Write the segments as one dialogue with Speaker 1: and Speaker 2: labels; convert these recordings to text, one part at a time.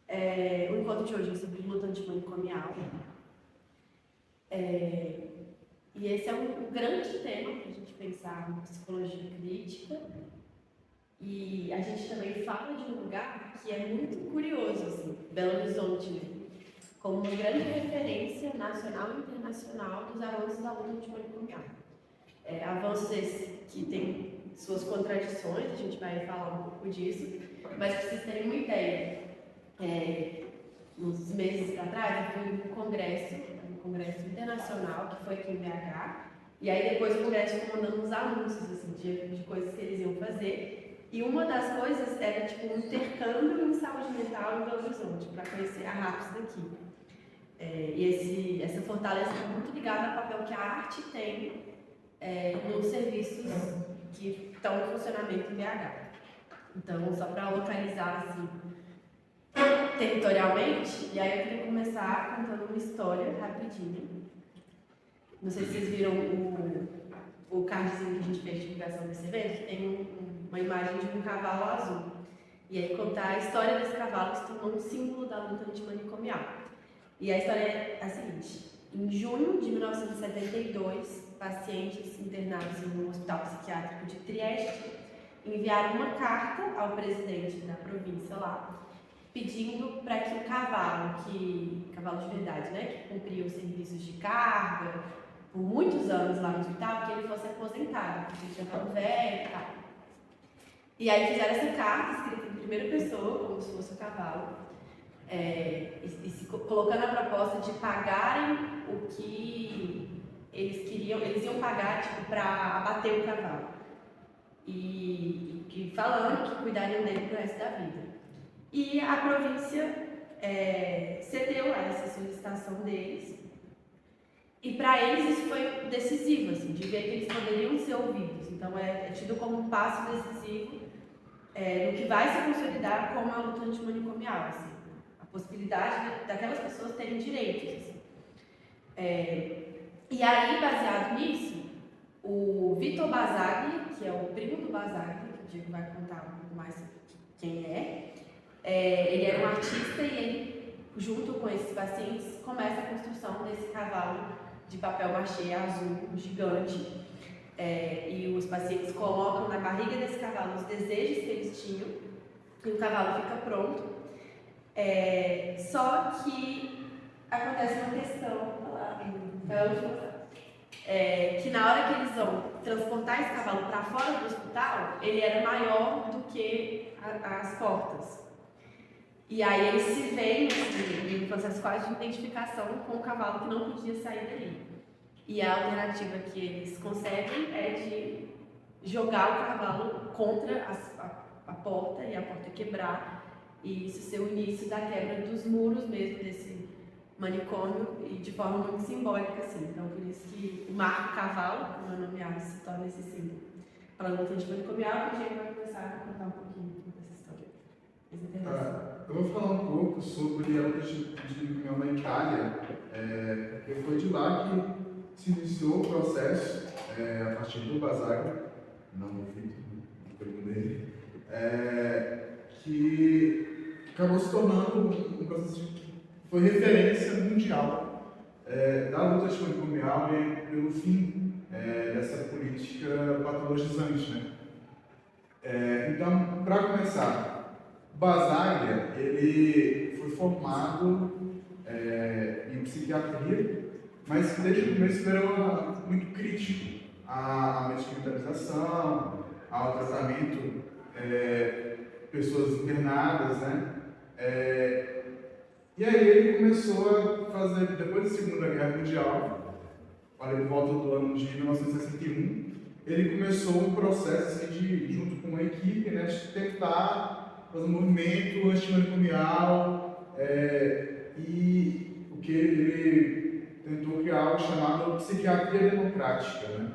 Speaker 1: O encontro de hoje é sobre luta antimanicomial. E esse é um grande tema para a gente pensar em psicologia crítica. E a gente também fala de um lugar que é muito curioso, assim, Belo Horizonte, né? Como uma grande referência nacional e internacional dos avanços da luta antimanicomial. Avanços esses que têm suas contradições, a gente vai falar um pouco disso, mas para vocês terem uma ideia, uns meses para trás eu fui num congresso internacional que foi aqui em BH, e aí depois o congresso ficou mandando uns anúncios assim, de coisas que eles iam fazer, e uma das coisas era tipo um intercâmbio em saúde mental em Belo Horizonte, para conhecer a RAPS daqui. E essa fortaleza é muito ligada ao papel que a arte tem nos serviços que estão em funcionamento em BH. Então, só para localizar assim, territorialmente, e aí eu queria começar contando uma história rapidinho. Não sei se vocês viram o cardzinho que a gente fez de divulgação desse evento, que tem uma imagem de um cavalo azul. E aí contar a história desse cavalo que se tornou um símbolo da luta antimanicomial. E a história é a seguinte: em junho de 1972, pacientes internados em um hospital psiquiátrico de Trieste enviaram uma carta ao presidente da província lá, pedindo para que o cavalo de verdade, né, que cumpria os serviços de carga por muitos anos lá no hospital, que ele fosse aposentado, porque ele já estava velho e tal. E aí fizeram essa carta, escrita em primeira pessoa, como se fosse o cavalo, colocando a proposta de pagarem o que eles queriam, eles iam pagar tipo, para abater o cavalo. E falando que cuidariam dele pro resto da vida. E a província cedeu a essa solicitação deles. E para eles isso foi decisivo, assim, de ver que eles poderiam ser ouvidos. Então é tido como um passo decisivo no que vai se consolidar como a luta antimanicomial, assim, a possibilidade daquelas pessoas terem direitos. Assim. E aí, baseado nisso, o Vitor Basaglia, que é o primo do Basaglia, que o Diego vai contar um pouco mais quem ele era um artista e ele, junto com esses pacientes, começa a construção desse cavalo de papel machê azul gigante. E os pacientes colocam na barriga desse cavalo os desejos que eles tinham e o cavalo fica pronto. Só que acontece uma questão, que na hora que eles vão transportar esse cavalo para fora do hospital, ele era maior do que as portas. E aí eles se veem assim, em processo quase de identificação com o cavalo que não podia sair dali. E a alternativa que eles conseguem é de jogar o cavalo contra a porta e a porta quebrar, e isso ser o início da quebra dos muros mesmo desse manicômio, e de forma muito simbólica, assim. Então, por isso que o marco cavalo, como é nomeado, se torna esse símbolo para a luta antimanicomial, e a gente vai começar a contar um pouquinho dessa história.
Speaker 2: Eu vou falar um pouco sobre a luta antimanicomial na Itália, porque foi de lá que se iniciou o processo, a partir do Basaglia, não do Vitor, do primo dele, que acabou se tornando um processo que foi referência mundial da luta antimanicomial e pelo fim dessa política patologizante, né? Então, para começar, Basaglia, ele foi formado em psiquiatria, mas que desde o começo era muito crítico à medicamentação, ao tratamento pessoas internadas, né? E aí ele começou a fazer, depois da Segunda Guerra Mundial, por volta do ano de 1961, ele começou um processo assim, junto com uma equipe, né, de tentar fazer um movimento antimanicomial, e o que ele tentou criar algo chamado psiquiatria democrática, né?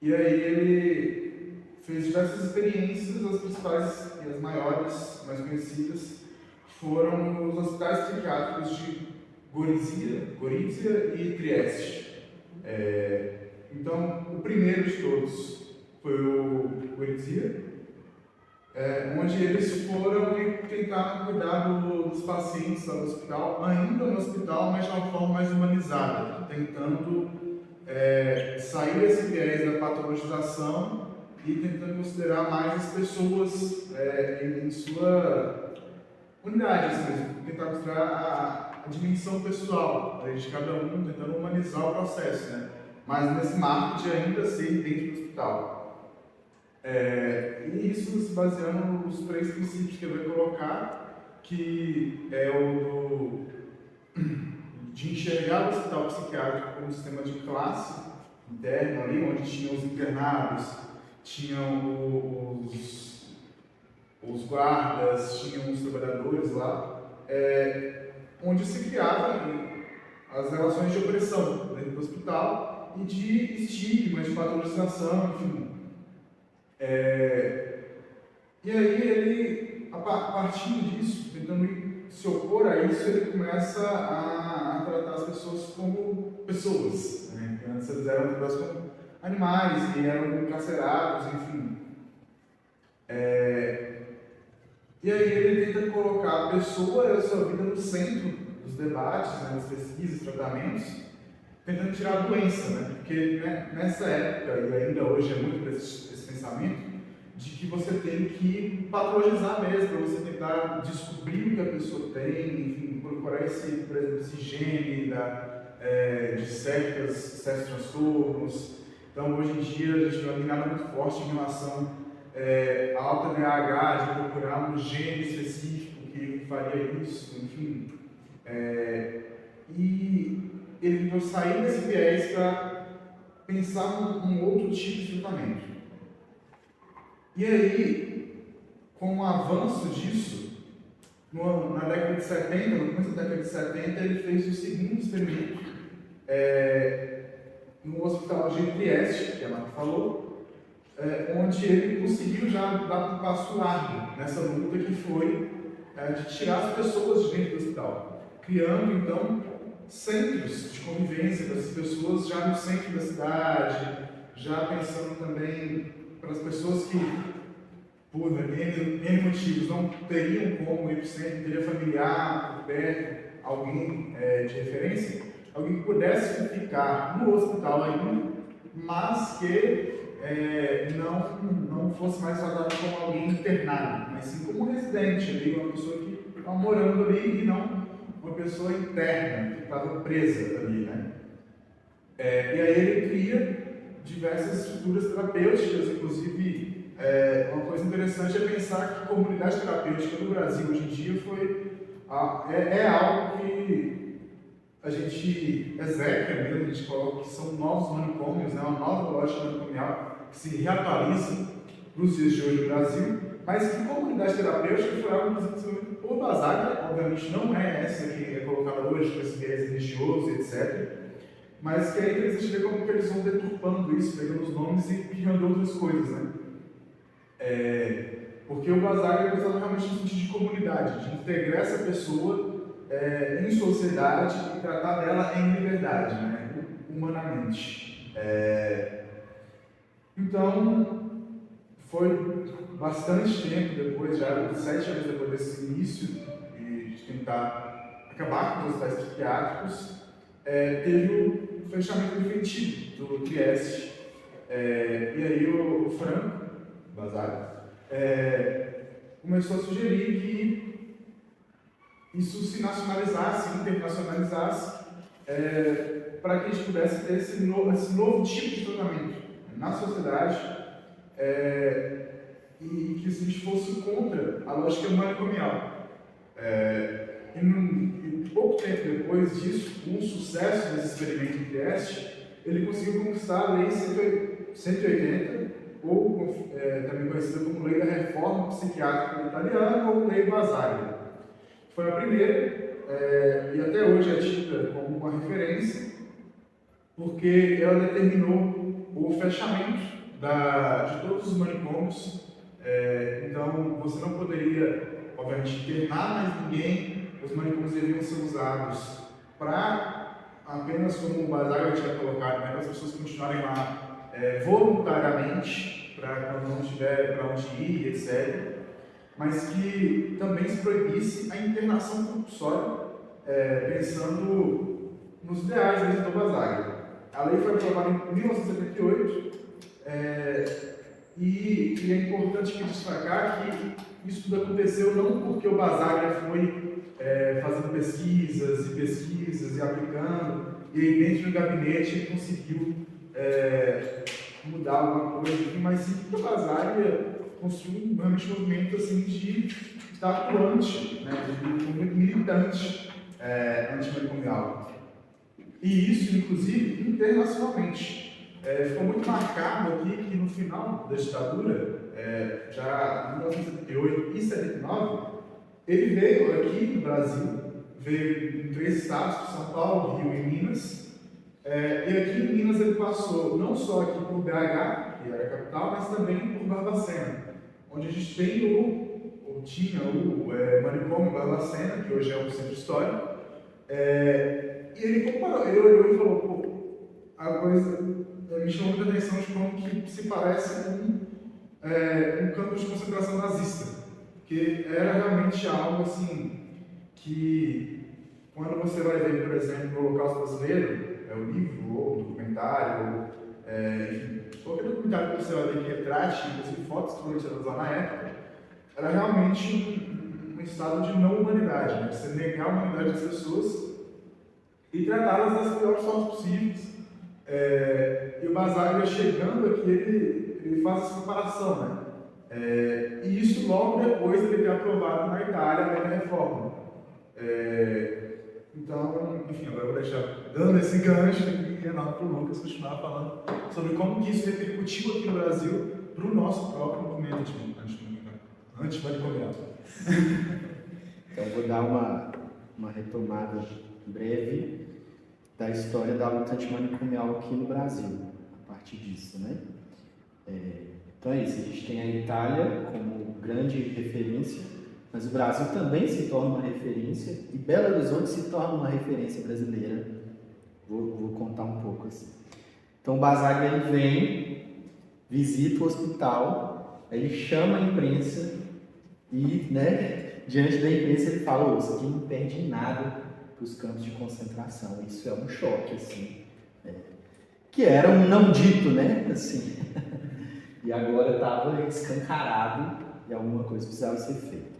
Speaker 2: E aí ele fez diversas experiências, as principais e as maiores, mais conhecidas, foram os hospitais psiquiátricos de Gorizia e Trieste. Então, o primeiro de todos foi o Gorizia, onde eles foram e tentaram cuidar dos pacientes lá no hospital, ainda no hospital, mas de uma forma mais humanizada, tentando sair desse viés da patologização e tentando considerar mais as pessoas em sua unidade, assim mesmo, tentar considerar a dimensão pessoal de cada um, tentando humanizar o processo, né? Mas nesse marco de ainda ser dentro do hospital. E isso se baseando nos 3 princípios que eu vou colocar, que é o de enxergar o hospital psiquiátrico como um sistema de classe interno ali, onde tinham os internados, tinham os guardas, tinham os trabalhadores lá, onde se criavam as relações de opressão dentro do hospital e de estigma, de patologização, enfim. E aí ele, a partir disso, tentando se opor a isso, ele começa a tratar as pessoas como pessoas, né? Antes eles eram tratados como animais e eram encarcerados, enfim. E aí ele tenta colocar a pessoa e a sua vida no centro dos debates, né, das pesquisas, tratamentos, tentando tirar a doença, né? Porque nessa época, e ainda hoje é muito esse pensamento, de que você tem que patologizar mesmo, para você tentar descobrir o que a pessoa tem, enfim, procurar por exemplo, esse gene de certos transtornos. Então, hoje em dia, a gente não tem nada muito forte em relação à alta DH, de procurar um gene específico que faria isso, enfim. E ele vai sair desse viés para pensar um outro tipo de tratamento. E aí, com o avanço disso, na década de 70, no começo da década de 70, ele fez o segundo experimento no hospital de Trieste, que a Marta falou, onde ele conseguiu já dar um passo largo nessa luta que foi de tirar as pessoas de dentro do hospital, criando então centros de convivência para essas pessoas já no centro da cidade, já pensando também para as pessoas que, por N motivos, não teriam como ir para o centro, não teria familiar por perto, alguém de referência, alguém que pudesse ficar no hospital ainda, mas que não fosse mais tratado como alguém internado, mas sim como residente ali, uma pessoa que estava morando ali e não uma pessoa interna, que estava presa ali, né? E aí ele cria diversas estruturas terapêuticas, inclusive uma coisa interessante é pensar que comunidade terapêutica no Brasil hoje em dia é algo que a gente execa mesmo, a gente coloca que são novos manicômios, né, uma nova lógica manicomial que se reatualiza para os dias de hoje no Brasil, mas que comunidade terapêutica foi algo desenvolvido por Basaglia, obviamente não é essa que é colocada hoje com esse viés religioso, etc., mas que é interessante ver como que eles vão deturpando isso, pegando os nomes e criando outras coisas, né? Porque o Basaglia é pensado realmente no sentido de comunidade, de integrar essa pessoa em sociedade e tratar dela em liberdade, né? Humanamente. Então, foi bastante tempo depois, já 7 anos depois desse início, de tentar acabar com os hospitais psiquiátricos, teve o fechamento definitivo do Trieste. E aí o Franco Basaglia começou a sugerir que isso se nacionalizasse, internacionalizasse, para que a gente pudesse ter esse novo tipo de tratamento na sociedade e que a gente fosse contra a lógica manicomial. E pouco tempo depois disso, com o sucesso desse experimento em Trieste, ele conseguiu conquistar a Lei 180, ou também conhecida como Lei da Reforma Psiquiátrica Italiana ou Lei Basaglia. Foi a primeira, e até hoje é tida como uma referência, porque ela determinou o fechamento de todos os manicômios. Então, você não poderia, obviamente, internar mais ninguém, os manicômios deveriam ser usados para apenas, como o Basaglia tinha colocado, né, para as pessoas continuarem lá voluntariamente, para quando não tiver para onde ir, etc. mas que também se proibisse a internação compulsória, pensando nos ideais mesmo do Basaglia. A lei foi aprovada em 1978 e é importante destacar que isso tudo aconteceu não porque o Basaglia foi fazendo pesquisas e aplicando, e aí dentro do gabinete ele conseguiu mudar alguma coisa, mas sim que o Basaglia construiu realmente um movimento assim, de estar atuante, né, de um movimento militante antimanicomial. E isso, inclusive, internacionalmente. Ficou muito marcado aqui que no final da ditadura, já em 1978 e 79, ele veio aqui no Brasil, veio em 3 estados, São Paulo, Rio e Minas, e aqui em Minas ele passou não só aqui por BH, que era a capital, mas também por Barbacena, onde a gente tem tinha o manicômio Barbacena, que hoje é um centro histórico, e ele comparou, ele olhou e falou, pô, a coisa me chamou muita atenção de como que se parece com um campo de concentração nazista, que era realmente algo assim, que quando você vai ver, por exemplo, o Holocausto Brasileiro, o livro, ou o documentário, enfim, qualquer documentário que você vai ver que retrate, inclusive fotos que foram tiradas lá na época, era realmente um estado de não humanidade, né? Você negar a humanidade das pessoas e tratá-las das piores formas possíveis. E o Basaglia chegando aqui, ele faz essa comparação, né? E isso logo depois de ele ter aprovado na Itália a lei da reforma. Então, enfim, agora eu vou deixar dando esse gancho aqui, Renato, para o Lucas continuar falando sobre como que isso repercutiu aqui no Brasil para o nosso próprio movimento antimanicomial.
Speaker 3: Então, vou dar uma retomada breve da história da luta antimanicomial aqui no Brasil, a partir disso, né? Então é isso, a gente tem a Itália como grande referência, mas o Brasil também se torna uma referência e Belo Horizonte se torna uma referência brasileira. Vou contar um pouco assim. Então o Basaglia ele vem, visita o hospital, ele chama a imprensa e, né, diante da imprensa ele fala, isso aqui não perde nada para os campos de concentração. Isso é um choque, assim, que era um não dito, né, assim, e agora estava escancarado e alguma coisa precisava ser feita.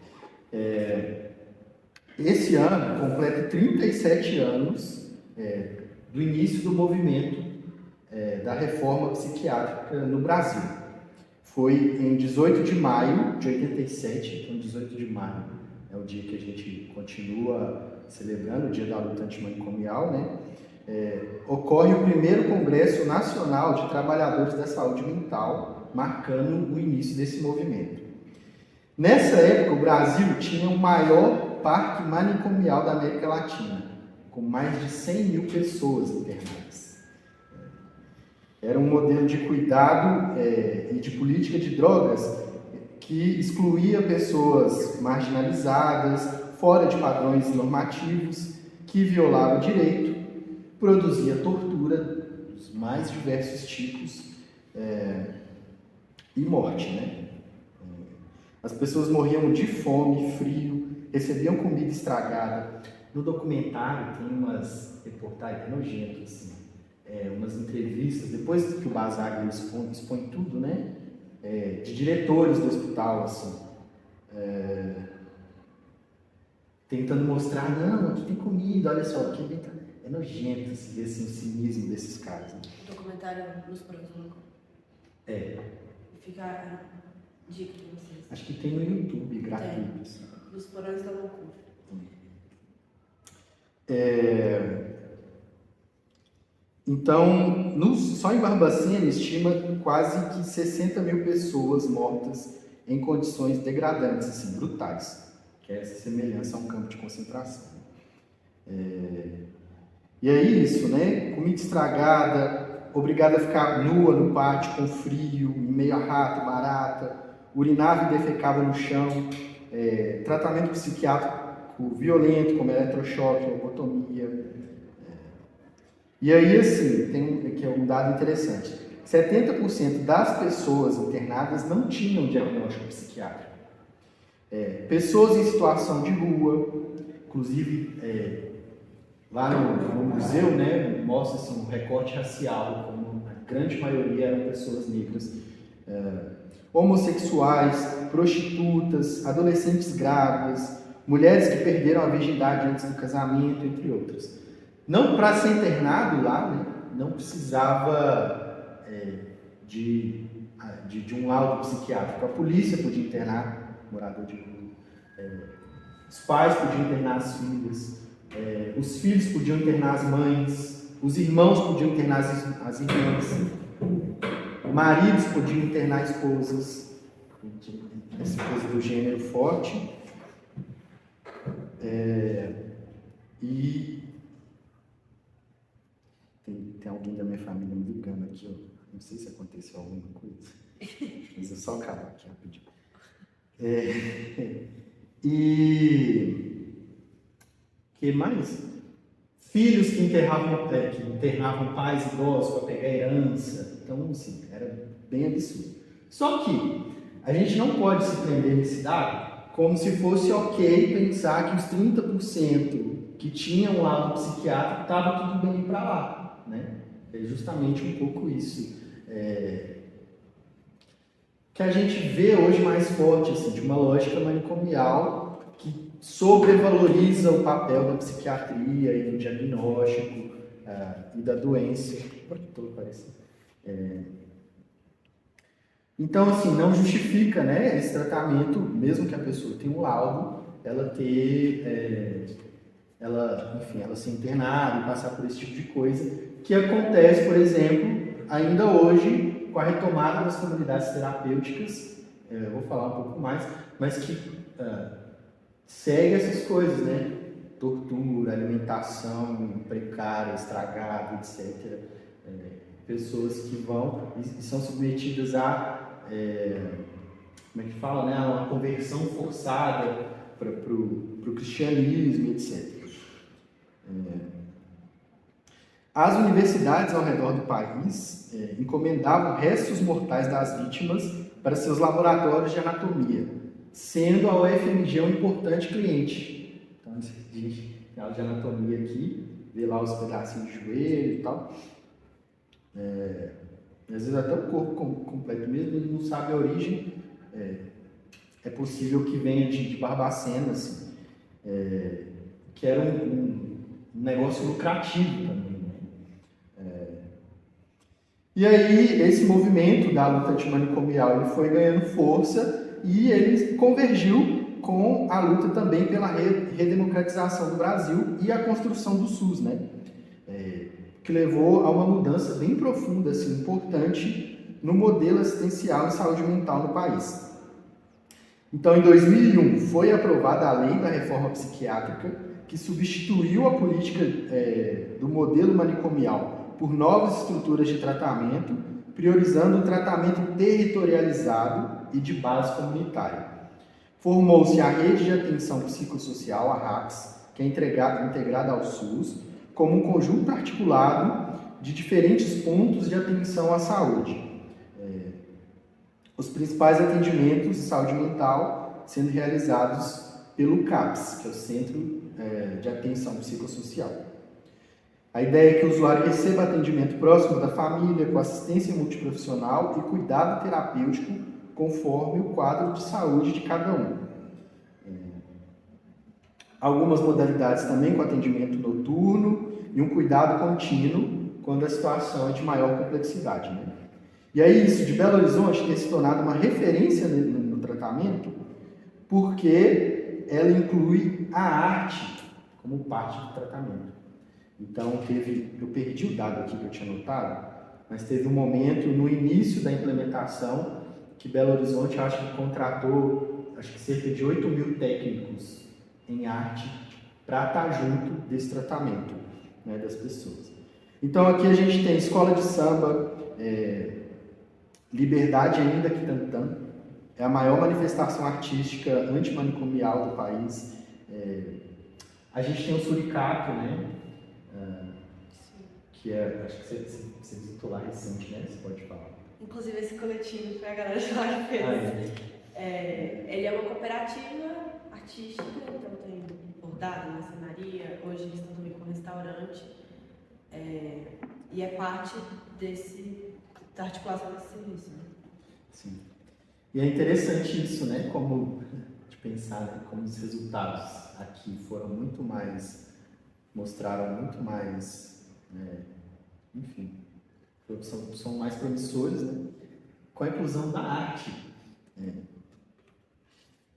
Speaker 3: Esse ano completa 37 anos do início do movimento da reforma psiquiátrica no Brasil. Foi em 18 de maio de 87, então 18 de maio é o dia que a gente continua celebrando, o dia da luta antimanicomial, né? Ocorre o primeiro Congresso Nacional de Trabalhadores da Saúde Mental, marcando o início desse movimento. Nessa época, o Brasil tinha o maior parque manicomial da América Latina, com mais de 100 mil pessoas internadas. Era um modelo de cuidado e de política de drogas que excluía pessoas marginalizadas, fora de padrões normativos, que violava direito, produzia tortura dos mais diversos tipos e morte, né? As pessoas morriam de fome, frio, recebiam comida estragada. No documentário tem umas reportagens nojentas, assim, umas entrevistas, depois que o Basaglia expõe tudo, né? De diretores do hospital, assim, tentando mostrar, não, aqui tem comida, olha só, aqui dentro. É nojento assim, o cinismo desses caras. Né?
Speaker 1: O documentário nos próximos. Fica dica para vocês.
Speaker 3: Acho que tem no YouTube, gratuito. Assim.
Speaker 1: Nos porões da loucura.
Speaker 3: Então, só em Barbacena estima quase que 60 mil pessoas mortas em condições degradantes, assim, brutais, que é essa semelhança a um campo de concentração. E é isso, né? Comida estragada, obrigada a ficar nua no pátio com frio, em meio a rato, barata, urinava e defecava no chão, tratamento psiquiátrico violento, como eletrochoque, lobotomia. E aí, assim, tem aqui um dado interessante. 70% das pessoas internadas não tinham diagnóstico psiquiátrico. Pessoas em situação de rua, inclusive lá no museu, né, mostra assim, um recorte racial, como a grande maioria eram pessoas negras, homossexuais, prostitutas, adolescentes grávidas, mulheres que perderam a virgindade antes do casamento, entre outras. Não, para ser internado lá, né, não precisava de um laudo psiquiátrico. A polícia podia internar morador de rua, os pais podiam internar as filhas, os filhos podiam internar as mães, os irmãos podiam internar as irmãs, maridos podiam internar esposas, essa coisa do gênero forte. E tem alguém da minha família me ligando aqui, ó. Não sei se aconteceu alguma coisa, mas eu só acabo aqui rapidinho. E que mais? Filhos que internavam pais idosos para pegar herança. Então, assim, era bem absurdo. Só que a gente não pode se prender nesse dado como se fosse ok pensar que os 30% que tinham um lado psiquiátrico estava tudo bem para lá, né? É justamente um pouco isso que a gente vê hoje mais forte, assim, de uma lógica manicomial que sobrevaloriza o papel da psiquiatria e do diagnóstico e da doença. Então, assim, não justifica, né, esse tratamento, mesmo que a pessoa tenha um laudo, ela ter, ela ser internada e passar por esse tipo de coisa, que acontece, por exemplo, ainda hoje, com a retomada das comunidades terapêuticas, eu vou falar um pouco mais, mas que segue essas coisas, né? Tortura, alimentação precária, estragada, etc. Pessoas que vão e são submetidas a, como é que fala, né? Uma conversão forçada para o cristianismo, etc. As universidades ao redor do país encomendavam restos mortais das vítimas para seus laboratórios de anatomia, sendo a UFMG um importante cliente. Então, a gente tem aula de anatomia aqui, vê lá os pedacinhos de joelho e tal. Às vezes até o corpo completo mesmo, ele não sabe a origem. É possível que venha de Barbacena, assim, que era um negócio lucrativo também. E aí, esse movimento da luta antimanicomial ele foi ganhando força e ele convergiu com a luta também pela redemocratização do Brasil e a construção do SUS, né? Que levou a uma mudança bem profunda, assim, importante no modelo assistencial e saúde mental no país. Então, em 2001, foi aprovada a Lei da Reforma Psiquiátrica, que substituiu a política do modelo manicomial por novas estruturas de tratamento, priorizando o tratamento territorializado e de base comunitária. Formou-se a Rede de Atenção Psicossocial, a RAPS, que é integrada ao SUS, como um conjunto articulado de diferentes pontos de atenção à saúde. Os principais atendimentos de saúde mental sendo realizados pelo CAPS, que é o Centro de Atenção Psicossocial. A ideia é que o usuário receba atendimento próximo da família, com assistência multiprofissional e cuidado terapêutico, conforme o quadro de saúde de cada um. Algumas modalidades também com atendimento noturno e um cuidado contínuo quando a situação é de maior complexidade, né? E aí isso de Belo Horizonte tem se tornado uma referência no tratamento porque ela inclui a arte como parte do tratamento. Então eu perdi o dado aqui que eu tinha notado, mas teve um momento no início da implementação que Belo Horizonte acho que contratou cerca de 8.000 técnicos em arte para estar junto desse tratamento, né, das pessoas. Então aqui a gente tem escola de samba, Liberdade Ainda Que Tantã, é a maior manifestação artística antimanicomial do país. A gente tem o Suricato, né? Que acho que você visitou lá recente, né? Você pode falar.
Speaker 1: Inclusive esse coletivo foi a galera de lá que fez. Ele é uma cooperativa artística, então tem bordado, marcenaria, hoje eles estão também com restaurante, e é parte da articulação desse serviço. Né?
Speaker 3: Sim. E é interessante isso, né? Como de pensar, né? Como os resultados aqui foram muito mais, mostraram muito mais, enfim, são mais promissores, né? Com a inclusão da arte.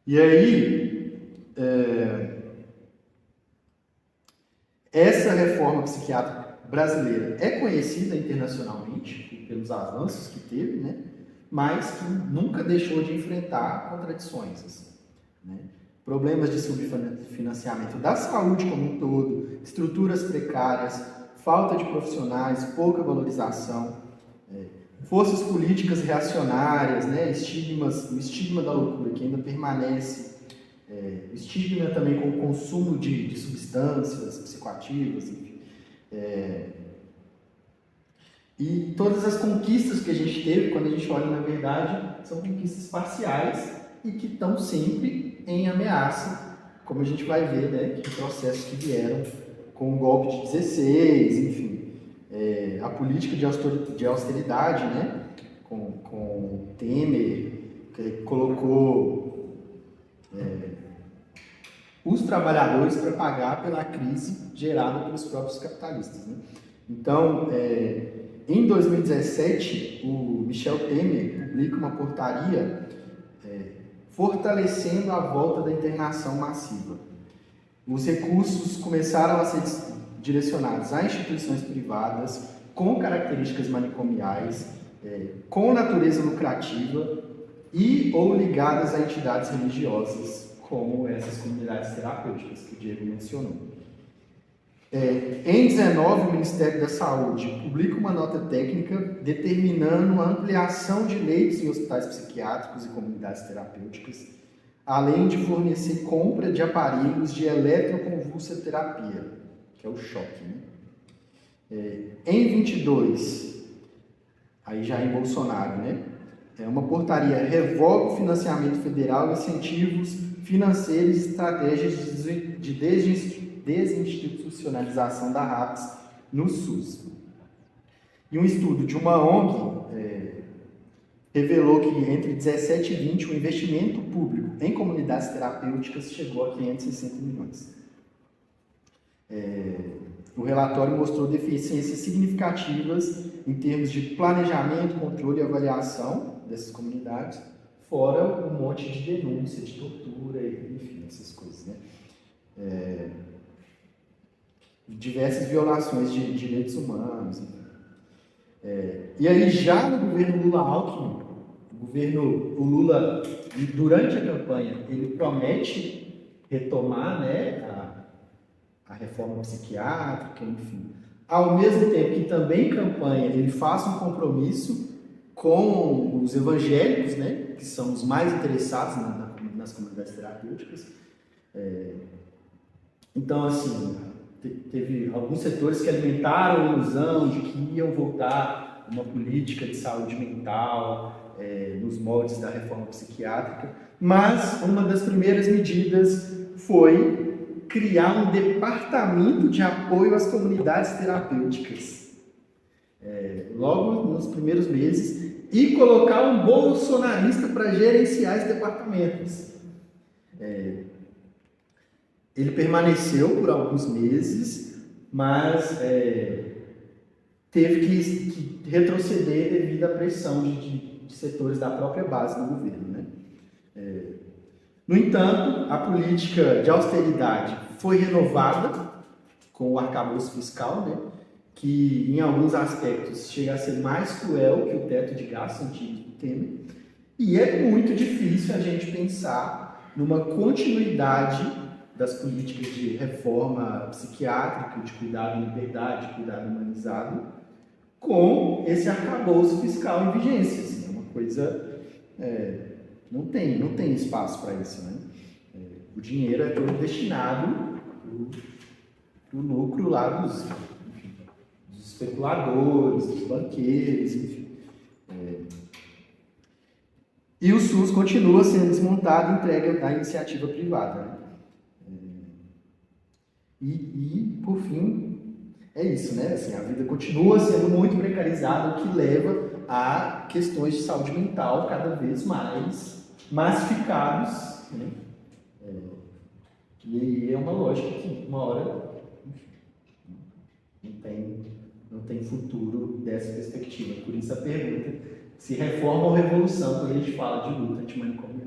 Speaker 3: E aí, essa reforma psiquiátrica brasileira é conhecida internacionalmente pelos avanços que teve, né? Mas que nunca deixou de enfrentar contradições. Assim, né? Problemas de subfinanciamento da saúde como um todo, estruturas precárias, falta de profissionais, pouca valorização, forças políticas reacionárias, né? O estigma da loucura que ainda permanece, o estigma também com o consumo de substâncias psicoativas, enfim. E todas as conquistas que a gente teve, quando a gente olha na verdade, são conquistas parciais e que estão sempre em ameaça, como a gente vai ver, né, que processos que vieram com o golpe de 16, enfim, a política de austeridade, né, com Temer, que colocou os trabalhadores para pagar pela crise gerada pelos próprios capitalistas. Né? Então, em 2017, o Michel Temer publica uma portaria fortalecendo a volta da internação massiva. Os recursos começaram a ser direcionados a instituições privadas com características manicomiais, com natureza lucrativa e ou ligadas a entidades religiosas, como essas comunidades terapêuticas que o Diego mencionou. Em 19, o Ministério da Saúde publica uma nota técnica determinando a ampliação de leitos em hospitais psiquiátricos e comunidades terapêuticas, além de fornecer compra de aparelhos de eletroconvulsoterapia, que é o choque. Né? Em 22, aí já em Bolsonaro, né? Uma portaria revoga o financiamento federal, incentivos financeiros e estratégias de desinstitucionalização da RAPS no SUS. E um estudo de uma ONG revelou que entre 17 e 20 o investimento público em comunidades terapêuticas chegou a 560 milhões. O relatório mostrou deficiências significativas em termos de planejamento, controle e avaliação dessas comunidades, fora um monte de denúncia, de tortura, enfim, essas coisas, né? Diversas violações de direitos humanos. E aí, já no governo Lula-Alckmin, o Lula, durante a campanha, ele promete retomar, né, a reforma psiquiátrica, enfim. Ao mesmo tempo que também em campanha ele faz um compromisso com os evangélicos, né, que são os mais interessados nas comunidades terapêuticas. Então, assim, teve alguns setores que alimentaram a ilusão de que iam voltar uma política de saúde mental nos moldes da reforma psiquiátrica, mas uma das primeiras medidas foi criar um departamento de apoio às comunidades terapêuticas, logo nos primeiros meses, e colocar um bolsonarista para gerenciar esses departamentos. Ele permaneceu por alguns meses, mas teve que retroceder devido à pressão de setores da própria base do governo. Né? No entanto, a política de austeridade foi renovada com o arcabouço fiscal, né? Que em alguns aspectos chega a ser mais cruel que o teto de gastos antigo do Temer. E é muito difícil a gente pensar numa continuidade das políticas de reforma psiquiátrica, de cuidado em liberdade, de cuidado humanizado, com esse arcabouço fiscal em vigência. Assim, é uma coisa... não tem espaço para isso. Né? O dinheiro é todo destinado para o lucro lá dos especuladores, dos banqueiros, enfim. E o SUS continua sendo desmontado e entregue à iniciativa privada. Né? Por fim, é isso, né? Assim, a vida continua sendo muito precarizada, o que leva a questões de saúde mental cada vez mais massificados, né? E aí é uma lógica que uma hora não tem futuro dessa perspectiva. Por isso a pergunta: se reforma ou revolução quando a gente fala de luta antimanicomial?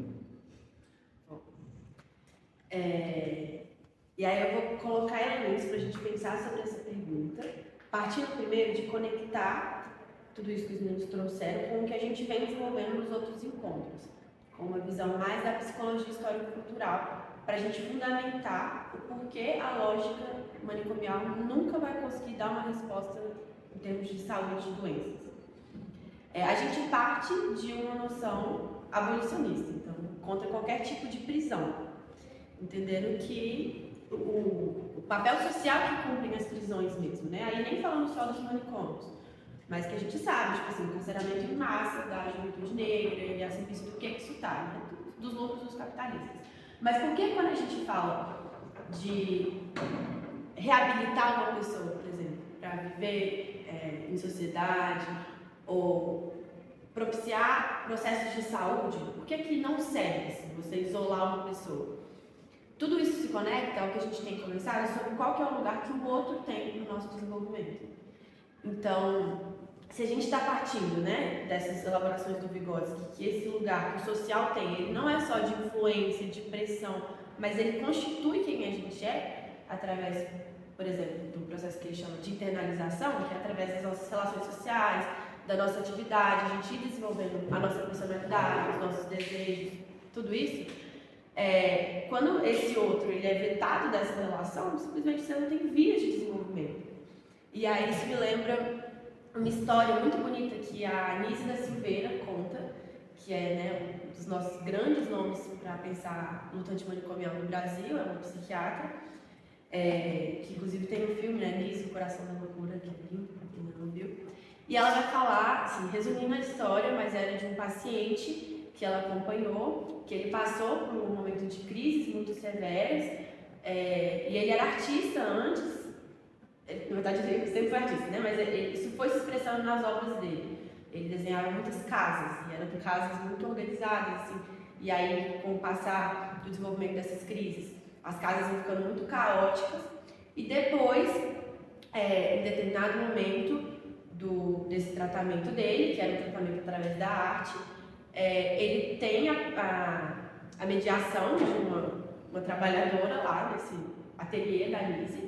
Speaker 1: E aí eu vou colocar elementos para a gente pensar sobre essa pergunta, partindo primeiro de conectar tudo isso que os meninos trouxeram com o que a gente vem desenvolvendo nos outros encontros, com uma visão mais da psicologia histórico-cultural, para a gente fundamentar o porquê a lógica manicomial nunca vai conseguir dar uma resposta em termos de saúde de doenças. A gente parte de uma noção abolicionista, então, contra qualquer tipo de prisão, entendendo que o papel social que cumprem as prisões mesmo, né? Aí nem falando só dos manicômios, mas que a gente sabe, tipo assim, o cancelamento em massa da juventude negra e a serviço do que isso está, né? Dos lucros dos capitalistas. Mas por que quando a gente fala de reabilitar uma pessoa, por exemplo, para viver em sociedade ou propiciar processos de saúde, por que não serve assim, você isolar uma pessoa? Tudo isso se conecta ao que a gente tem conversado sobre qual que é o lugar que o outro tem no nosso desenvolvimento. Então, se a gente está partindo, né, dessas elaborações do Vygotsky, que esse lugar que o social tem, ele não é só de influência, de pressão, mas ele constitui quem a gente é, através, por exemplo, do processo que ele chama de internalização, que é através das nossas relações sociais, da nossa atividade, a gente ir desenvolvendo a nossa personalidade, os nossos desejos, tudo isso. Quando esse outro ele é vetado dessa relação, simplesmente você não tem vias de desenvolvimento. E aí isso me lembra uma história muito bonita que a Anísia da Silveira conta, que é, né, um dos nossos grandes nomes para pensar luta antimanicomial no Brasil, é uma psiquiatra, que inclusive tem um filme, né, Anísia, O Coração da Loucura, que é lindo, para quem não viu. E ela vai falar, assim, resumindo a história, mas era de um paciente que ela acompanhou, que ele passou por um momento de crises muito severas, e ele era artista antes. Na verdade, ele sempre foi artista, né? Mas isso foi se expressando nas obras dele. Ele desenhava muitas casas, e eram casas muito organizadas, assim. E aí, com o passar do desenvolvimento dessas crises, as casas iam ficando muito caóticas. E depois, em determinado momento desse tratamento dele, que era um tratamento através da arte, ele tem a mediação de uma trabalhadora lá nesse ateliê da Anísia,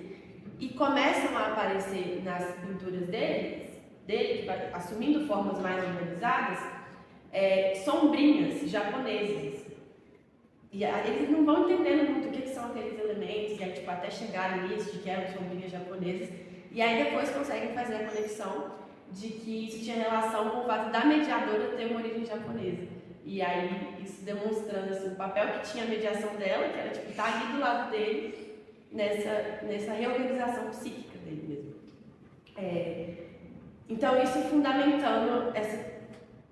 Speaker 1: e começam a aparecer nas pinturas dele que vai assumindo formas mais organizadas, sombrinhas japonesas. E eles não vão entendendo muito o que são aqueles elementos, e aí, tipo, até chegarem nisso, de que eram sombrinhas japonesas, e aí depois conseguem fazer a conexão de que isso tinha relação com o fato da mediadora ter uma origem japonesa. E aí, isso demonstrando assim, o papel que tinha a mediação dela, que era tipo, estar ali do lado dele, nessa reorganização psíquica dele mesmo. Então, isso fundamentando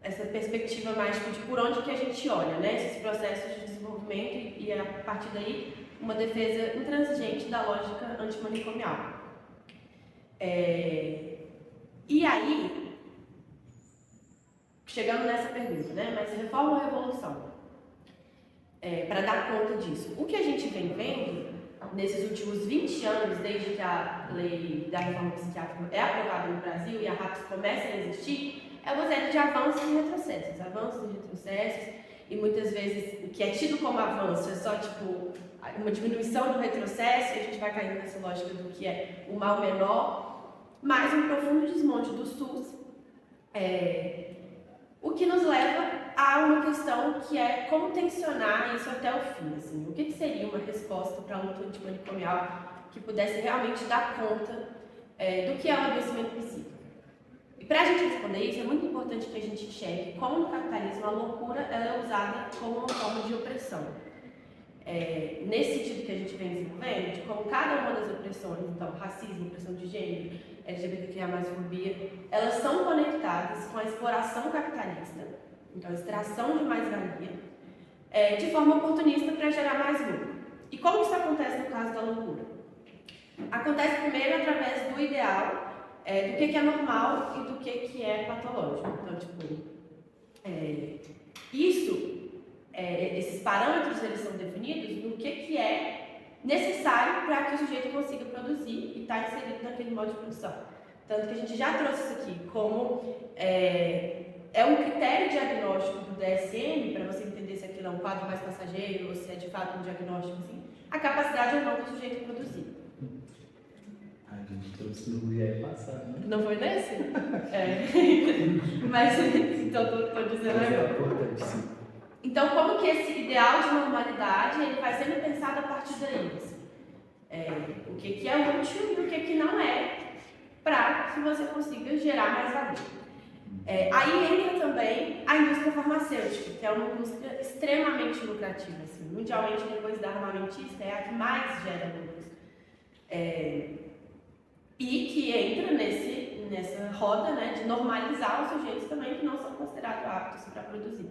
Speaker 1: essa perspectiva mais tipo, de por onde que a gente olha, né? Esses processos de desenvolvimento e a partir daí, uma defesa intransigente da lógica antimanicomial. E aí, chegando nessa pergunta, né? Mas reforma ou revolução? Para dar conta disso. O que a gente vem vendo nesses últimos 20 anos, desde que a lei da reforma psiquiátrica é aprovada no Brasil e a RAPS começa a existir, é uma série de avanços e retrocessos, e muitas vezes o que é tido como avanço é só tipo uma diminuição do retrocesso, e a gente vai caindo nessa lógica do que é o mal menor, mas um profundo desmonte do SUS, o que nos leva a uma questão que é como tensionar isso até o fim. Assim, o que seria uma resposta para a luta antimanicomial que pudesse realmente dar conta do que é o adoecimento psíquico? E para a gente responder isso, é muito importante que a gente enxergue como no capitalismo a loucura ela é usada como uma forma de opressão. Nesse sentido que a gente vem desenvolvendo, de como cada uma das opressões, então racismo, opressão de gênero, LGBTQIA+, fobia, elas são conectadas com a exploração capitalista então extração de mais-valia, de forma oportunista para gerar mais lucro. E como isso acontece no caso da loucura? Acontece primeiro através do ideal, do que é normal e do que é patológico. Então, esses parâmetros eles são definidos no que é necessário para que o sujeito consiga produzir e estar inserido naquele modo de produção. Tanto que a gente já trouxe isso aqui como um critério diagnóstico do DSM, para você entender se aquilo é um quadro mais passageiro ou se é de fato um diagnóstico, assim, a capacidade ou não do sujeito produzir.
Speaker 3: A gente trouxe no dia passado, né?
Speaker 1: Não foi nesse? Mas, então, estou dizendo agora.
Speaker 3: É importante, sim.
Speaker 1: Então, como que esse ideal de normalidade ele vai sendo pensado a partir daí? Assim? O que é útil e o que não é, para que você consiga gerar mais valor. Aí entra também a indústria farmacêutica, que é uma indústria extremamente lucrativa. Assim, mundialmente, depois da armamentista, é a que mais gera lucros. E que entra nessa roda, né, de normalizar os sujeitos também que não são considerados aptos para produzir.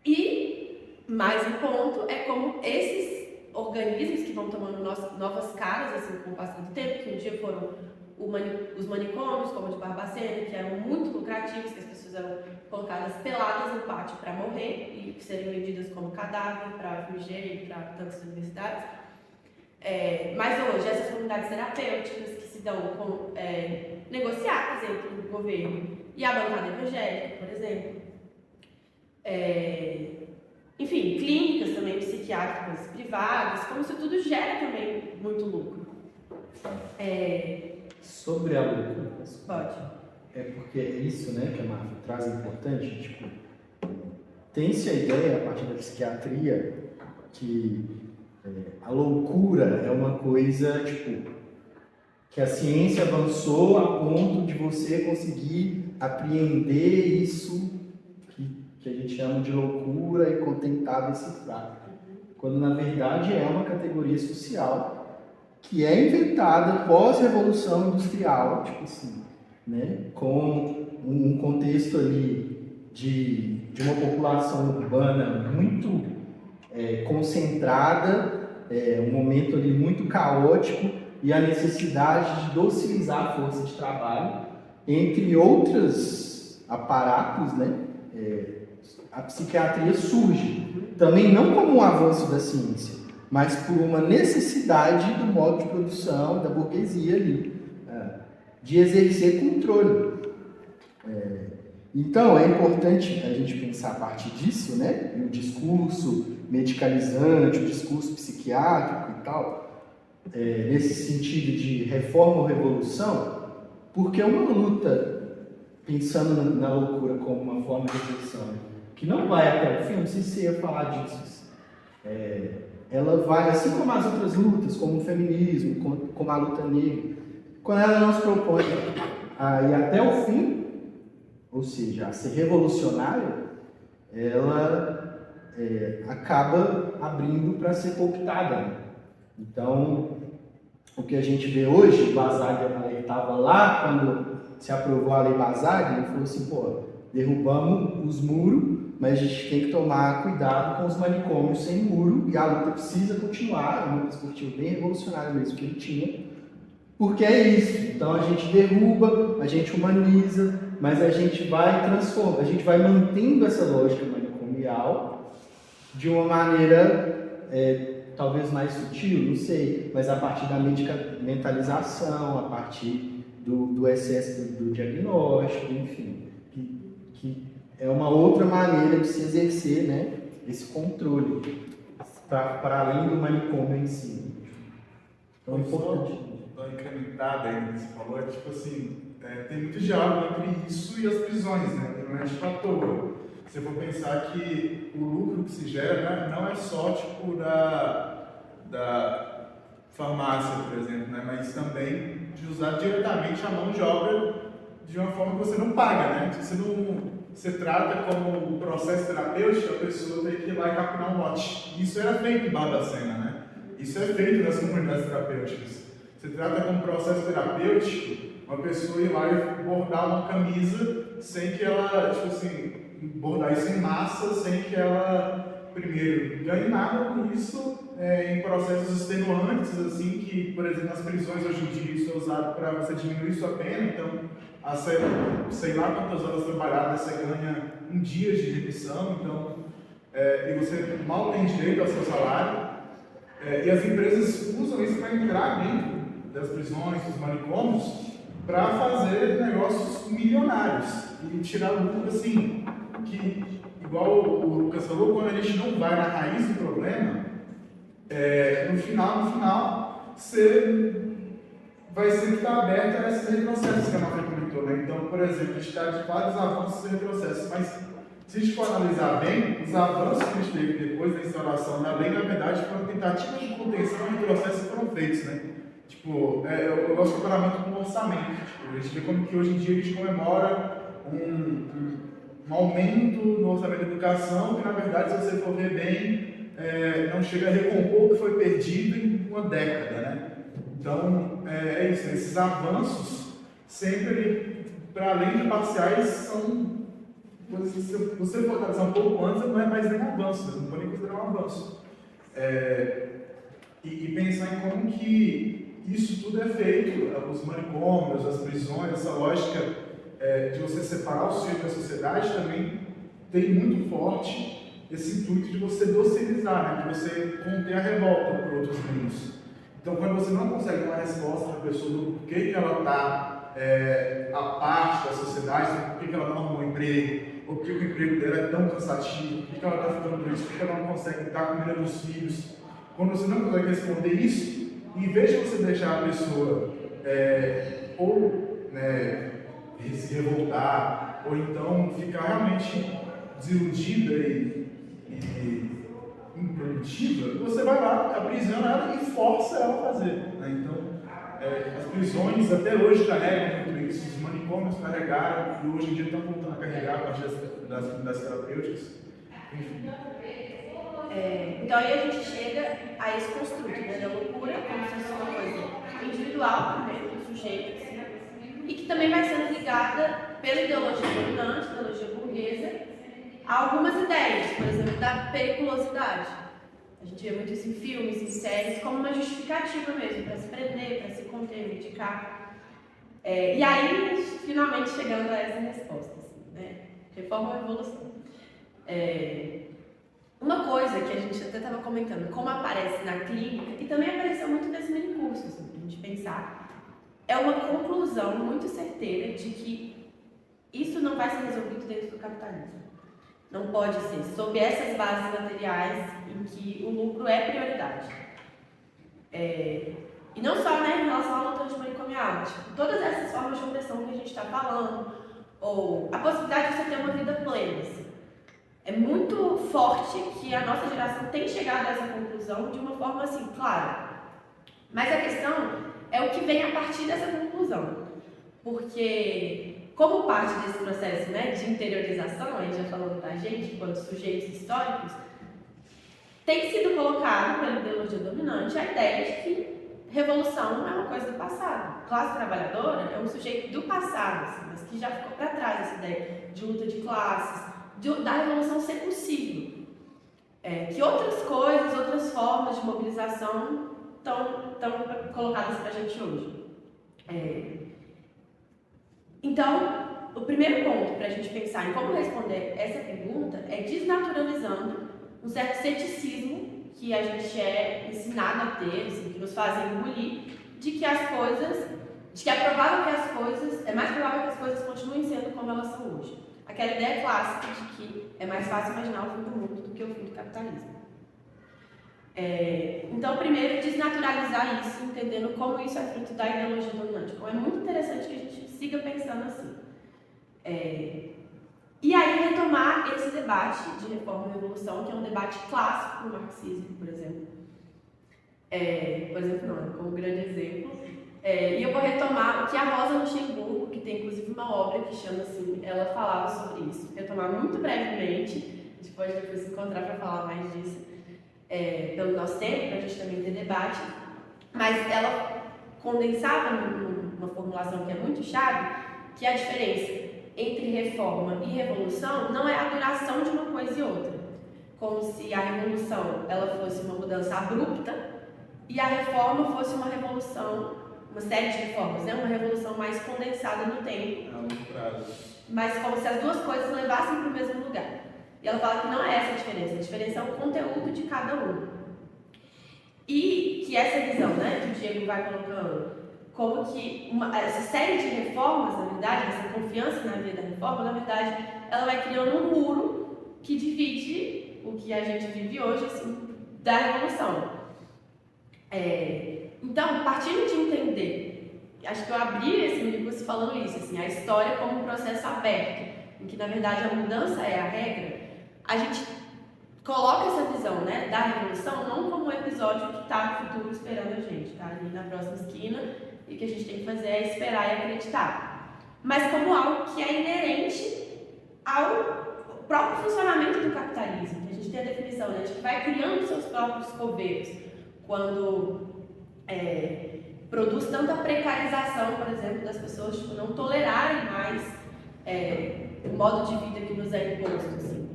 Speaker 1: E mais um ponto é como esses organismos que vão tomando novas caras assim, com o passar do tempo, que um dia foram os manicômios, como o de Barbacena, que eram muito lucrativos, que as pessoas eram colocadas peladas no pátio para morrer e serem vendidas como cadáver para a FMG e para tantas universidades. Mas hoje, essas comunidades terapêuticas que se dão com negociadas entre o governo e a bancada evangélica, por exemplo. Enfim, clínicas também psiquiátricas privadas, como isso tudo gera também muito lucro.
Speaker 3: Sobre a loucura.
Speaker 1: Pode.
Speaker 3: É porque é isso, né, que a Marta traz importante, tipo, tem-se a ideia, a partir da psiquiatria, que a loucura é uma coisa, tipo, que a ciência avançou a ponto de você conseguir apreender isso que a gente chama de loucura e contentar decifrar. Quando, na verdade, é uma categoria social que é inventada pós-revolução industrial, tipo assim, né, com um contexto ali de uma população urbana muito concentrada, um momento ali muito caótico e a necessidade de docilizar a força de trabalho, entre outros aparatos, né, a psiquiatria surge, também não como um avanço da ciência, mas por uma necessidade do modo de produção da burguesia ali, de exercer controle. Então, é importante a gente pensar a partir disso, né? O discurso medicalizante, o discurso psiquiátrico e tal, nesse sentido de reforma ou revolução, porque é uma luta, pensando na loucura como uma forma de reflexão, que não vai até o fim, não sei se você ia falar disso. Ela vai, assim como as outras lutas, como o feminismo, como a luta negra, quando ela não se propõe a ir até o fim, ou seja, a ser revolucionária, ela acaba abrindo para ser cooptada. Então, o que a gente vê hoje, Basaglia alertava lá, quando se aprovou a lei Basaglia, ele falou assim, derrubamos os muros, mas a gente tem que tomar cuidado com os manicômios sem muro, e a luta precisa continuar, uma perspectiva bem revolucionária mesmo que ele tinha, porque é isso. Então a gente derruba, a gente humaniza, mas a gente vai transformando, a gente vai mantendo essa lógica manicomial de uma maneira talvez mais sutil, não sei, mas a partir da medicamentalização, a partir do excesso do diagnóstico, enfim, que é uma outra maneira de se exercer, né, esse controle, para além do manicômio em si. Então é importante.
Speaker 2: Só incrementada ainda que você falou, tipo assim, tem muito diálogo entre isso e as prisões, né, não é tipo à toa. Se for pensar que o lucro que se gera não é só tipo da farmácia, por exemplo, né, mas também de usar diretamente a mão de obra de uma forma que você não paga, né, você trata como um processo terapêutico, a pessoa tem que ir lá e capinar um lote. Isso era feito em Barbacena, né? Isso é feito nas comunidades terapêuticas. Você trata como processo terapêutico uma pessoa ir lá e bordar uma camisa sem que ela, tipo assim, bordar isso em massa, sem que ela, primeiro, ganhe nada com isso, em processos extenuantes, assim, que, por exemplo, nas prisões hoje em dia isso é usado para você diminuir sua pena, então, sei lá quantas horas trabalhadas você ganha um dia de remissão, então, e você mal tem direito ao seu salário, e as empresas usam isso para entrar dentro das prisões, dos manicômios, para fazer negócios milionários e tirar lucro, assim, que, igual o Lucas falou, quando a gente não vai na raiz do problema, no final, você vai sempre estar aberto a esses retrocessos que a Mafra comentou, né? Então, por exemplo, a gente está de vários avanços e retrocessos, mas se a gente for analisar bem, os avanços que a gente teve depois da instauração da lei, na verdade, foram tentativas de contenção e retrocessos que foram feitos, né? Tipo, eu gosto de comparamento com o orçamento. Tipo, a gente vê como que hoje em dia a gente comemora um aumento no orçamento da educação, que na verdade, se você for ver bem, não chega a recompor o que foi perdido em uma década, né? Então, é isso, esses avanços sempre, para além de parciais, são coisas que, se você for analisar um pouco antes, não é mais nem um avanço, não pode nem considerar um avanço. E pensar em como que isso tudo é feito, os manicômios, as prisões, essa lógica de você separar o sujeito da sociedade também tem muito forte esse intuito de você docilizar, né? De você conter a revolta por outros meios. Então, quando você não consegue uma resposta para a pessoa do porquê que ela está a parte da sociedade, por que ela não arrumou um emprego, ou por que o emprego dela é tão cansativo, por que ela está ficando doente, por que ela não consegue estar comendo os filhos. Quando você não consegue responder isso, em vez de você deixar a pessoa se revoltar, ou então ficar realmente desiludida e improdutiva, você vai lá, aprisiona ela e força ela a fazer. Né? Então, as prisões até hoje carregam muito isso, os manicômios carregaram e hoje em dia estão voltando a carregar a partir das comunidades terapêuticas. Enfim.
Speaker 1: Então aí a gente chega a esse construto, né, da loucura como se fosse uma coisa individual, né, do sujeito, assim, e que também vai sendo ligada pela ideologia dominante, ideologia burguesa, a algumas ideias, por exemplo, da periculosidade. A gente vê muito isso em filmes, em séries, como uma justificativa mesmo, para se prender, para se conter, medicar. E aí, finalmente chegando a essa resposta, assim, né? Reforma ou evolução. Uma coisa que a gente até estava comentando, como aparece na clínica, e também apareceu muito nesse mini curso, assim, para a gente pensar, é uma conclusão muito certeira de que isso não vai ser resolvido dentro do capitalismo. Não pode ser sob essas bases materiais em que o lucro é prioridade. E não só, né, em relação à luta antimanicomial, tipo, todas essas formas de opressão que a gente está falando, ou a possibilidade de você ter uma vida plena. Assim. É muito forte que a nossa geração tem chegado a essa conclusão de uma forma assim, clara. Mas a questão é o que vem a partir dessa conclusão. Porque, como parte desse processo, né, de interiorização, aí já falando da gente, enquanto sujeitos históricos, tem sido colocado pela ideologia dominante a ideia de que revolução é uma coisa do passado. Classe trabalhadora é um sujeito do passado, assim, mas que já ficou para trás essa ideia de luta de classes, da revolução ser possível. Que outras coisas, outras formas de mobilização estão colocadas para a gente hoje. Então, o primeiro ponto para a gente pensar em como responder essa pergunta é desnaturalizando um certo ceticismo que a gente é ensinado a ter, assim, que nos fazem engolir, de que é mais provável que as coisas continuem sendo como elas são hoje. Aquela ideia clássica de que é mais fácil imaginar o fim do mundo do que o fim do capitalismo. Então, primeiro, desnaturalizar isso, entendendo como isso é fruto da ideologia dominante. Então, é muito interessante que a gente siga pensando assim. E aí, retomar esse debate de reforma e revolução, que é um debate clássico do marxismo, por exemplo. Como grande exemplo. E eu vou retomar o que a Rosa Luxemburgo, que tem inclusive uma obra que chama assim, ela falava sobre isso. Retomar muito brevemente, a gente pode depois se encontrar para falar mais disso, pelo nosso tempo, para a gente também ter debate. Mas ela condensava numa formulação que é muito chave, que a diferença entre reforma e revolução não é a duração de uma coisa e outra. Como se a revolução ela fosse uma mudança abrupta e a reforma fosse uma revolução, uma série de reformas, né? Uma revolução mais condensada no tempo.
Speaker 2: A longo prazo.
Speaker 1: Mas como se as duas coisas levassem para o mesmo lugar. E ela fala que não é essa a diferença é o conteúdo de cada um. E que essa visão, né, que o Diego vai colocando, como que essa série de reformas, na verdade, essa confiança na via da reforma, na verdade, ela vai criando um muro que divide o que a gente vive hoje, assim, da revolução. Então, partindo de entender, acho que eu abri esse minicurso falando isso, assim, a história como um processo aberto, em que, na verdade, a mudança é a regra, a gente coloca essa visão, né, da revolução não como um episódio que está no futuro esperando a gente, tá ali na próxima esquina, e o que a gente tem que fazer é esperar e acreditar, mas como algo que é inerente ao próprio funcionamento do capitalismo, que a gente tem a definição, né, de que vai criando seus próprios coveiros, quando produz tanta precarização, por exemplo, das pessoas tipo, não tolerarem mais o modo de vida que nos é imposto, assim.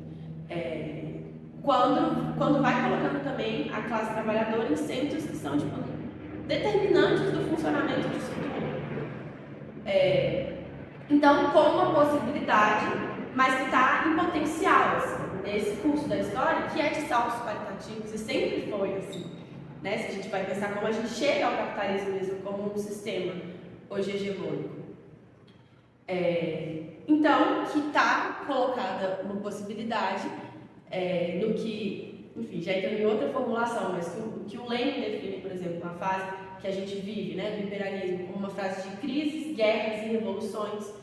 Speaker 1: Quando vai colocando também a classe trabalhadora em centros que são tipo, determinantes do funcionamento disso tudo. Então, como uma possibilidade, mas que está em potencial, assim, nesse curso da história, que é de saltos qualitativos e sempre foi assim, né? Se a gente vai pensar como a gente chega ao capitalismo mesmo como um sistema hoje hegemônico. Então, que está colocada uma possibilidade no que, enfim, já entrou em outra formulação, mas que o Lenin define, por exemplo, a fase que a gente vive, né, do imperialismo, como uma fase de crises, guerras e revoluções.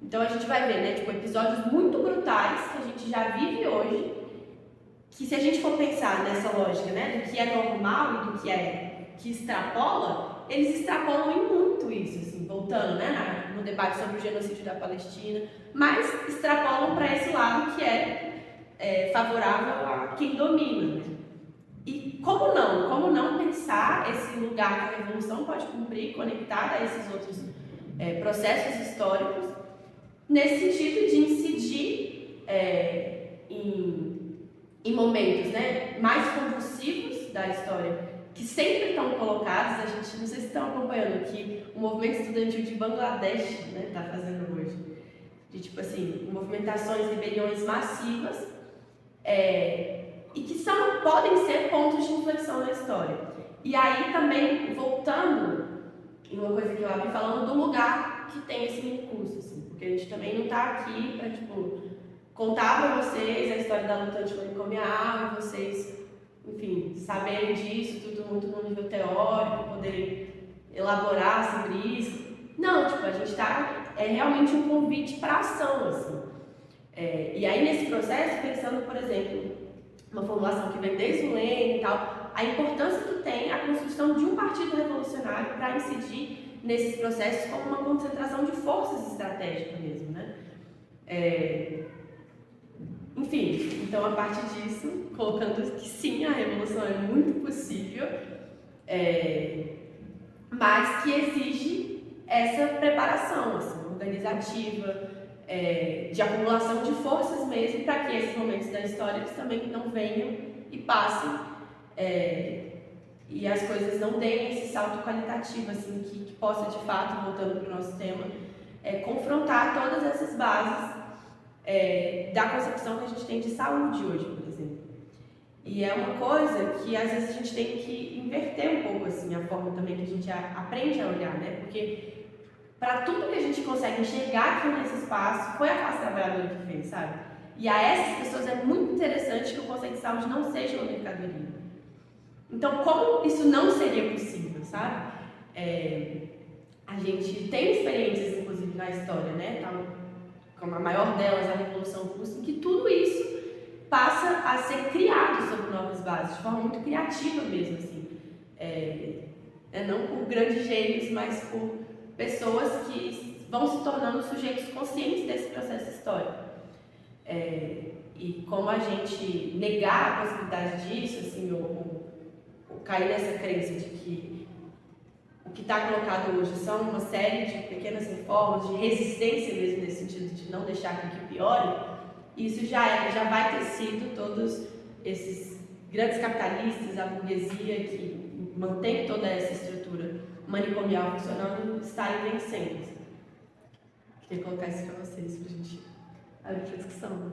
Speaker 1: Então a gente vai ver, né, tipo, episódios muito brutais que a gente já vive hoje, que se a gente for pensar nessa lógica, né, do que é normal e do que extrapola, eles extrapolam em muito isso, assim, voltando, né, no debate sobre o genocídio da Palestina, mas extrapolam para esse lado que é favorável a quem domina, né? E como não pensar esse lugar que a revolução pode cumprir, conectada a esses outros processos históricos, nesse sentido de incidir em momentos, né, mais convulsivos da história, que sempre estão colocados. A gente, não sei se estão acompanhando, que o movimento estudantil de Bangladesh está fazendo hoje, de tipo assim, movimentações, rebeliões massivas, e que podem ser pontos de inflexão na história. E aí também, voltando em uma coisa que eu abri falando do lugar que tem esse mini curso, assim, porque a gente também não está aqui para tipo, contar para vocês a história da luta antimanicomial, e vocês, enfim, saberem disso tudo muito no nível teórico, poderem elaborar sobre isso. Não, tipo, a gente está, realmente um convite para ação, assim. E aí nesse processo, pensando, por exemplo, uma formulação que vem desde o Lenin e tal, a importância que tem a construção de um partido revolucionário para incidir nesses processos como uma concentração de forças estratégicas mesmo, né? Enfim, então a partir disso, colocando que sim, a revolução é muito possível, mas que exige essa preparação, assim, organizativa, de acumulação de forças mesmo, para que esses momentos da história eles também não venham e passem, e as coisas não deem esse salto qualitativo, assim, que possa de fato, voltando para o nosso tema, confrontar todas essas bases da concepção que a gente tem de saúde hoje, por exemplo. E é uma coisa que às vezes a gente tem que inverter um pouco assim, a forma também que a gente aprende a olhar, né? Porque para tudo que a gente consegue enxergar aqui nesse espaço, foi a classe trabalhadora que fez, sabe? E a essas pessoas é muito interessante que o conceito de saúde não seja uma mercadoria. Então, como isso não seria possível, sabe? A gente tem experiências, inclusive, na história, né? Como a maior delas, a Revolução Russa, em que tudo isso passa a ser criado sobre novas bases, de forma muito criativa mesmo, assim. Não por grandes gênios, mas por pessoas que vão se tornando sujeitos conscientes desse processo histórico. E como a gente negar a possibilidade disso, assim, ou cair nessa crença de que o que está colocado hoje são uma série de pequenas reformas, de resistência mesmo nesse sentido de não deixar com que piore, isso já vai ter sido todos esses grandes capitalistas, a burguesia que mantém toda essa estrutura manicomial funcionando, estarem vencendo. Queria colocar isso para vocês, para a gente abrir para discussão.